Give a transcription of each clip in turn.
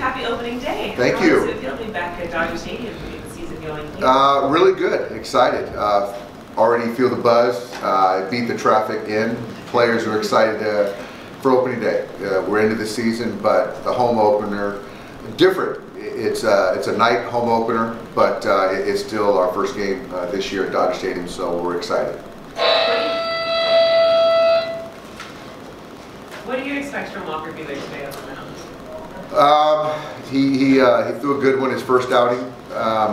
happy opening day. Thank you. How does it feel to be back at Dodger Stadium to get the season going here? Really good, excited. Already feel the buzz. Beat the traffic in. Players are excited for opening day. We're into the season, but the home opener, different. It's a night home opener, but it's still our first game this year at Dodger Stadium, so we're excited. What do you expect from Walker Buehler today on the mound? He threw a good one his first outing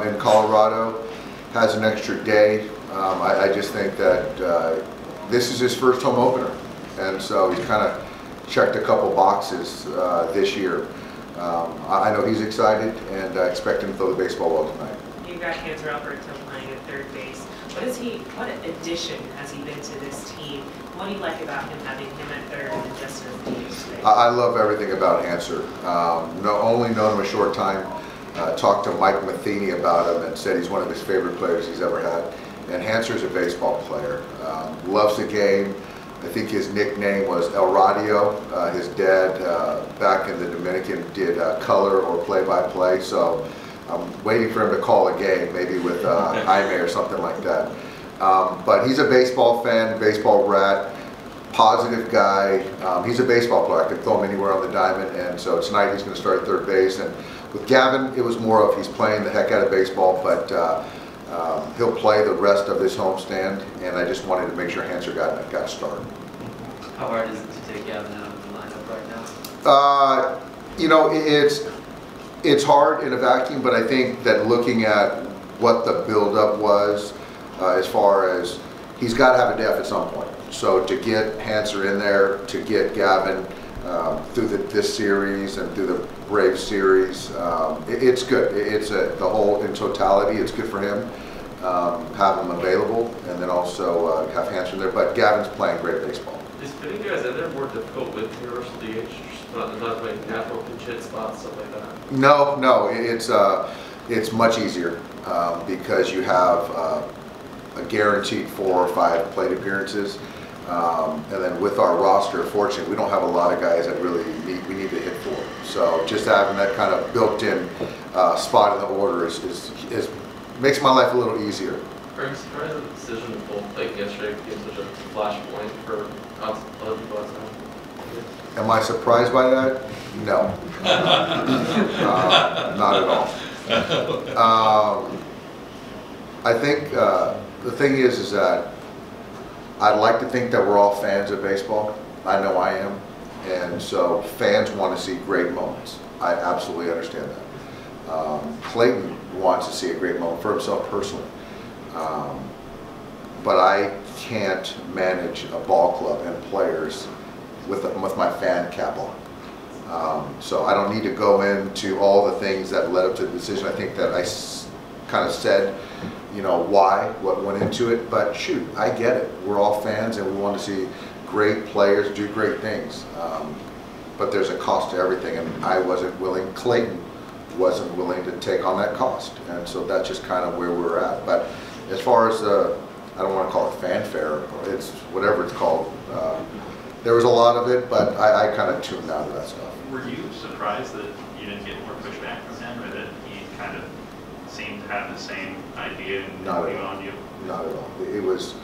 in Colorado. Has an extra day. I just think that this is his first home opener, and so he's kind of checked a couple boxes this year. I know he's excited, and I expect him to throw the baseball well tonight. You've got Hanser Alberto playing at third base. What addition has he been to this team? What do you like about him having him at third and just as the team today? I love everything about Hanser. Only known him a short time. Talked to Mike Matheny about him and said he's one of his favorite players he's ever had. And Hanser's a baseball player. Loves the game. I think his nickname was El Radio. His dad, back in the Dominican, did color or play-by-play. So I'm waiting for him to call a game, maybe with Jaime or something like that. But he's a baseball fan, baseball rat, positive guy. He's a baseball player. I could throw him anywhere on the diamond. And so tonight he's going to start at third base. And with Gavin, it was more of he's playing the heck out of baseball, but he'll play the rest of this homestand, and I just wanted to make sure Hanser got a start. How hard is it to take Gavin out of the lineup right now? You know, it's hard in a vacuum, but I think that looking at what the buildup was, as far as he's got to have a def at some point. So to get Hanser in there, to get Gavin through this series and through the Braves series, it's good. It's the whole in totality. It's good for him. Have him available, and then also have Hanser there. But Gavin's playing great baseball. Is putting guys in there more difficult with universal DH? Not like natural pinch hit spots, stuff like that. No, it's much easier because you have a guaranteed 4 or 5 plate appearances. And then with our roster, fortunately, we don't have a lot of guys that really we need to hit for. So just having that kind of built-in spot in the order makes my life a little easier. Are you surprised at the decision to pull like yesterday became such a flashpoint for other people outside? Am I surprised by that? No, not at all. I think the thing is that I'd like to think that we're all fans of baseball. I know I am. And so fans want to see great moments. I absolutely understand that. Clayton wants to see a great moment for himself personally. But I can't manage a ball club and players with my fan cap on. So I don't need to go into all the things that led up to the decision. I think that I kind of said, you know, what went into it, but shoot, I get it. We're all fans and we want to see great players do great things. But there's a cost to everything, and I wasn't willing, Clayton wasn't willing to take on that cost. And so that's just kind of where we're at. But as far as I don't want to call it fanfare, it's whatever it's called. There was a lot of it, but I kind of tuned out of that stuff. Were you surprised that you didn't get more pushback from him, or that he kind of seemed to have the same idea and view on you? Not at all. It was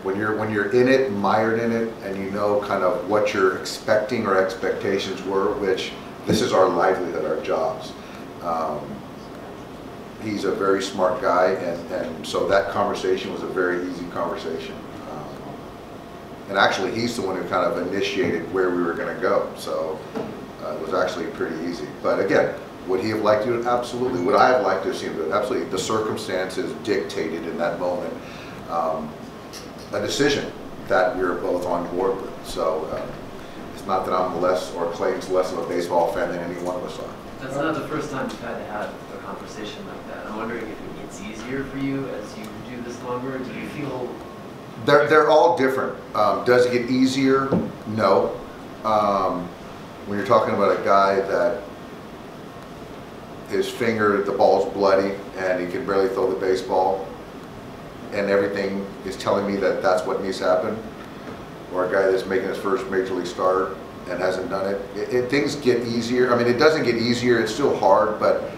when you're in it, mired in it, and you know kind of what you're expecting or expectations were, which this is our livelihood, our jobs. He's a very smart guy, and so that conversation was a very easy conversation. And actually, he's the one who kind of initiated where we were going to go. So it was actually pretty easy. But again, would he have liked to do it? Absolutely. Would I have liked to have seen it? Absolutely. The circumstances dictated in that moment a decision that we were both on board with. So it's not that I'm less or Clayton's less of a baseball fan than any one of us are. That's not the first time you've had to have a conversation like that. I'm wondering if it gets easier for you as you do this longer. Do you feel... They're all different. Does it get easier? No. When you're talking about a guy that his finger, the ball's bloody, and he can barely throw the baseball, and everything is telling me that that's what needs to happen, or a guy that's making his first major league start, and hasn't done it, things get easier. I mean, it doesn't get easier, it's still hard, but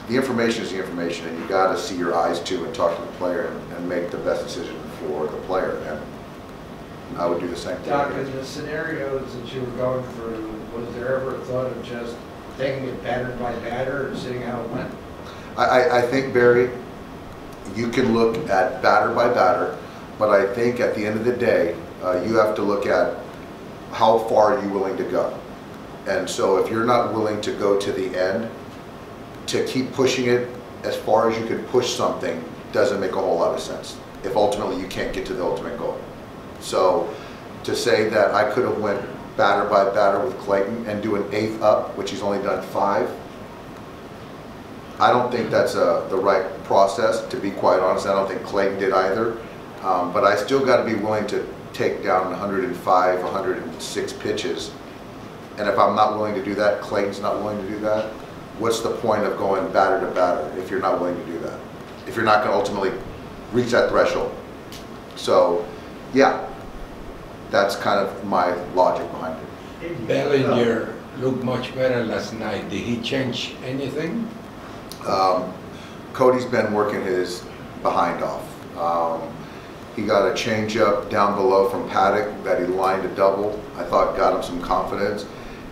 the information is the information, and you got to see your eyes too and talk to the player and make the best decision for the player. And I would do the same thing. Doc, in the scenarios that you were going through, was there ever a thought of just taking it batter by batter and seeing how it went? I think, Barry, you can look at batter by batter, but I think at the end of the day, you have to look at how far are you willing to go. And so if you're not willing to go to the end, to keep pushing it as far as you can push something doesn't make a whole lot of sense if ultimately you can't get to the ultimate goal. So to say that I could have went batter by batter with Clayton and do an 8th up, which he's only done 5, I don't think that's the right process, to be quite honest. I don't think Clayton did either. But I still got to be willing to take down 105, 106 pitches. And if I'm not willing to do that, Clayton's not willing to do that, what's the point of going batter to batter if you're not willing to do that? If you're not going to ultimately reach that threshold. So, yeah, that's kind of my logic behind it. Bellinger looked much better last night. Did he change anything? Cody's been working his behind off. He got a changeup down below from Paddock that he lined a double. I thought got him some confidence.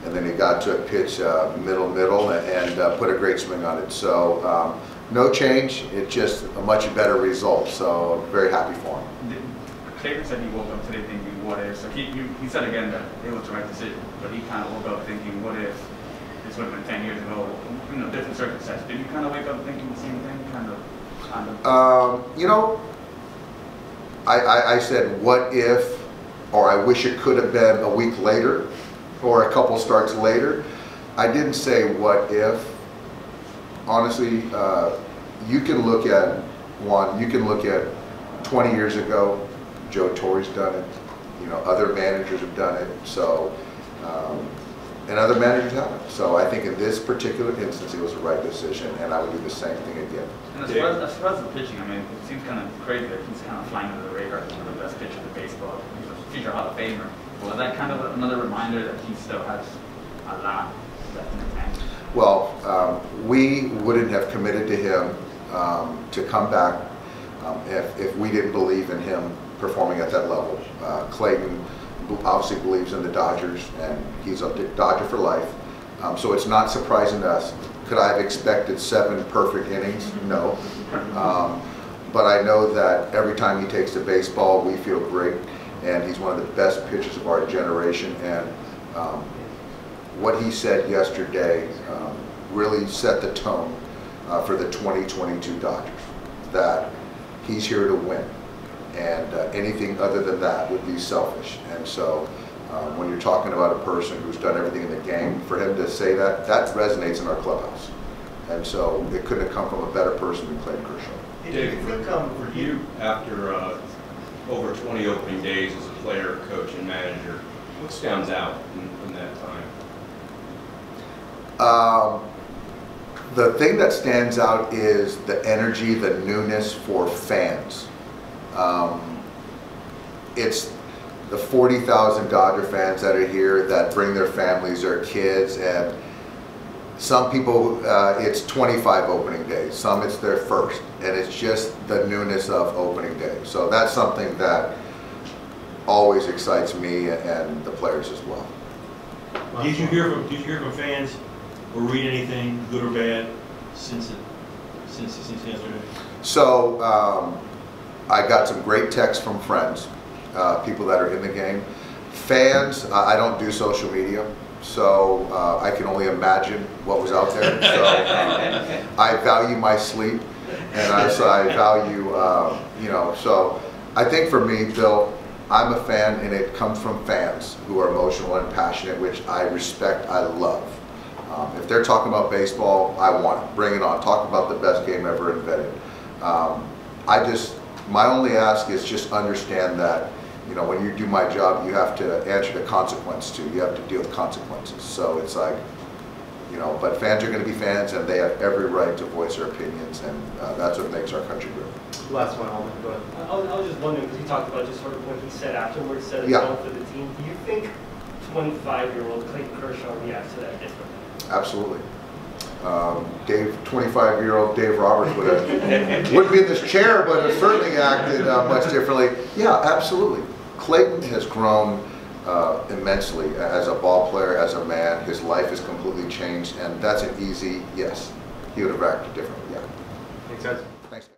And then he got to a pitch middle and put a great swing on it. So no change, it's just a much better result. So very happy for him. Clayton said he woke up today thinking, what if? So he said again that it was the right decision, but he kind of woke up thinking, what if this would have been 10 years ago, different circumstances. Did you kind of wake up thinking the same thing, kind of? You know, I said, what if, or I wish it could have been a week later, or a couple starts later. I didn't say what if. Honestly, you can look at you can look at 20 years ago, Joe Torre's done it, other managers have done it, so, and other managers haven't. So I think in this particular instance, it was the right decision, and I would do the same thing again. And as far as the pitching, I mean, it seems kind of crazy that he's kind of flying under the radar as one of the best pitchers in baseball. He's a future Hall of Famer. Was that kind of another reminder that he still has a lot left in the tank? Well, we wouldn't have committed to him to come back if we didn't believe in him performing at that level. Clayton obviously believes in the Dodgers, and he's a Dodger for life. So it's not surprising to us. Could I have expected 7 perfect innings? No. But I know that every time he takes the baseball, we feel great. And he's one of the best pitchers of our generation. And what he said yesterday really set the tone for the 2022 Dodgers, that he's here to win. And anything other than that would be selfish. And so when you're talking about a person who's done everything in the game, for him to say that, that resonates in our clubhouse. And so it couldn't have come from a better person than Clayton Kershaw. Dave, for you, after over 20 opening days as a player, coach, and manager, what stands out in that time? The thing that stands out is the energy, the newness for fans. It's the 40,000 Dodger fans that are here that bring their families, their kids, and some people, it's 25 opening days, some it's their first, and it's just the newness of opening day. So that's something that always excites me and the players as well. Did you hear from fans or read anything, good or bad, since yesterday? So I got some great texts from friends, people that are in the game. Fans, I don't do social media, so I can only imagine what was out there. So I value my sleep, and I value, so I think for me, Bill, I'm a fan, and it comes from fans who are emotional and passionate, which I respect, I love. If they're talking about baseball, I want it. Bring it on. Talk about the best game ever invented. My only ask is just understand that, when you do my job, you have to answer the consequence too. You have to deal with consequences. So it's like, but fans are going to be fans, and they have every right to voice their opinions, and that's what makes our country great. Last one, Alden, go ahead. I was just wondering, because he talked about just sort of what he said afterwards, set a Yeah. tone for the team. Do you think 25-year-old Clayton Kershaw react to that differently? Absolutely. 25-year-old Dave Roberts wouldn't be in this chair, but has certainly acted much differently. Yeah, absolutely. Clayton has grown immensely as a ball player, as a man. His life has completely changed, and that's an easy yes. He would have acted differently, yeah. Makes sense. Thanks.